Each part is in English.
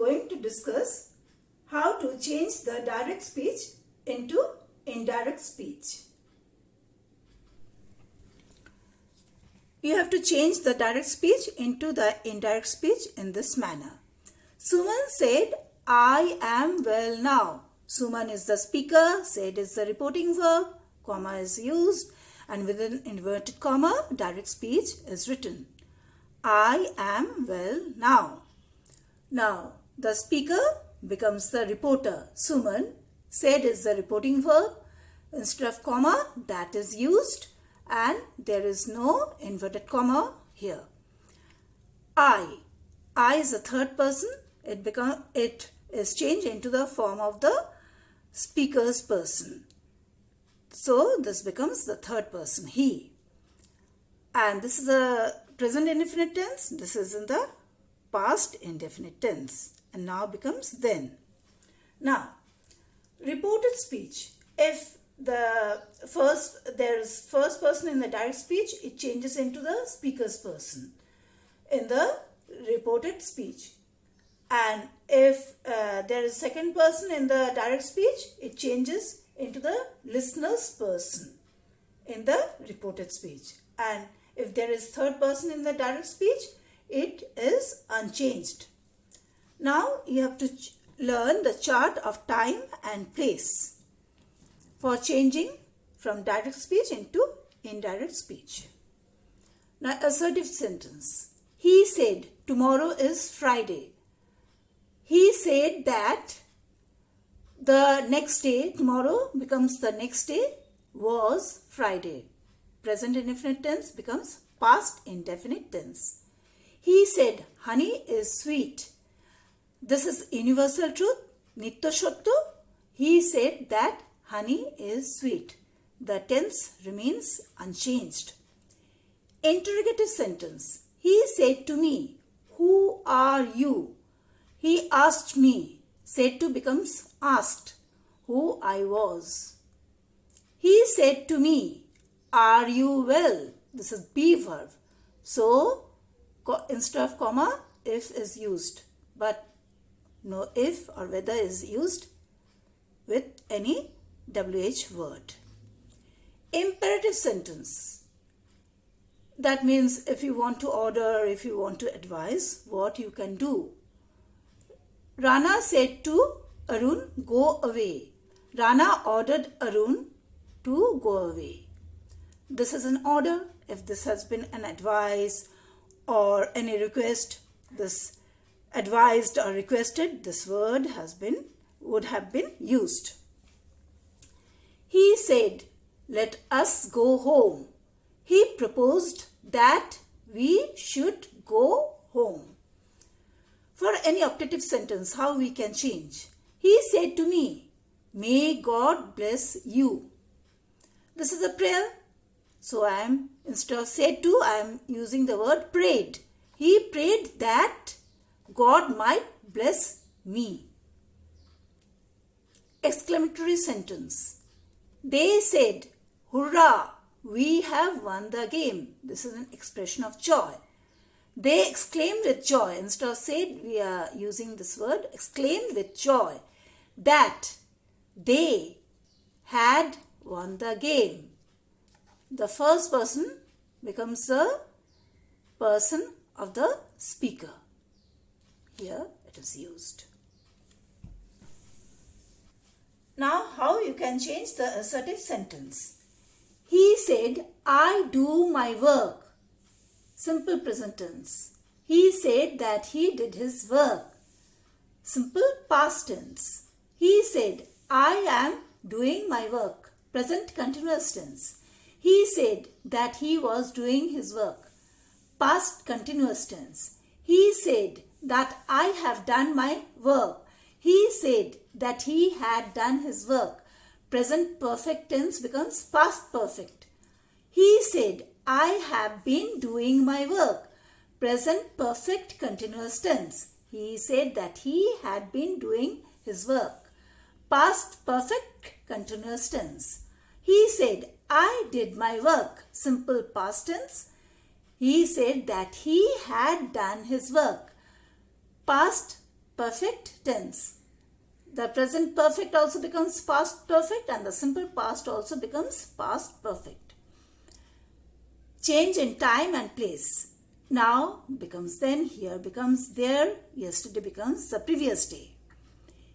going to discuss how to change the direct speech into indirect speech. You have to change the direct speech into the indirect speech in this manner. Suman said, I am well now. Suman is the speaker, said is the reporting verb, comma is used, and with an inverted comma, direct speech is written. I am well now. Now, the speaker becomes the reporter. Suman, said is the reporting verb. Instead of comma, that is used, and there is no inverted comma here. I is the third person. It is changed into the form of the speaker's person. So this becomes the third person, he. And this is the present indefinite tense. This is in the past indefinite tense. And now becomes then. Now, reported speech. If there is first person in the direct speech, it changes into the speaker's person in the reported speech. And if there is second person in the direct speech, it changes into the listener's person in the reported speech. And if there is third person in the direct speech, it is unchanged. Now you have to learn the chart of time and place for changing from direct speech into indirect speech. Now, assertive sentence. He said, tomorrow is Friday. He said that the next day, tomorrow becomes the next day, was Friday. Present indefinite tense becomes past indefinite tense. He said, honey is sweet. This is universal truth, nitya shatya. He said that honey is sweet. The tense remains unchanged. Interrogative sentence. He said to me, who are you? He asked me. Said to becomes asked, who I was. He said to me, are you well? This is be verb. So, instead of comma, if is used. But no if or whether is used with any WH word. Imperative sentence. That means if you want to order, if you want to advise, what you can do. Rana said to Arun, go away. Rana ordered Arun to go away. This is an order. If this has been an advice or any request, this advised or requested, this word would have been used. He said, let us go home. He proposed that we should go home. For any optative sentence, how we can change? He said to me, may God bless you. This is a prayer. So instead of said to, I am using the word prayed. He prayed that God might bless me. Exclamatory sentence. They said, hurrah, we have won the game. This is an expression of joy. They exclaimed with joy. Instead of said, we are using this word, exclaimed with joy that they had won the game. The first person becomes the person of the speaker. Here it is used. Now, how you can change the assertive sentence? He said, I do my work. Simple present tense. He said that he did his work. Simple past tense. He said, I am doing my work. Present continuous tense. He said that he was doing his work. Past continuous tense. He said that I have done my work. He said that he had done his work. Present perfect tense becomes past perfect. He said, I have been doing my work. Present perfect continuous tense. He said that he had been doing his work. Past perfect continuous tense. He said, I did my work. Simple past tense. He said that he had done his work. Past perfect tense. The present perfect also becomes past perfect and the simple past also becomes past perfect. Change in time and place. Now becomes then, here becomes there, yesterday becomes the previous day.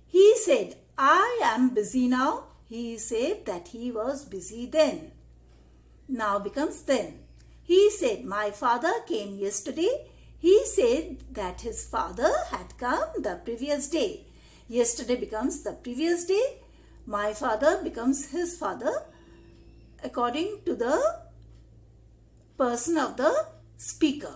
He said, I am busy now. He said that he was busy then. Now becomes then. He said, my father came yesterday. He said that his father had come the previous day. Yesterday becomes the previous day. My father becomes his father according to the person of the speaker.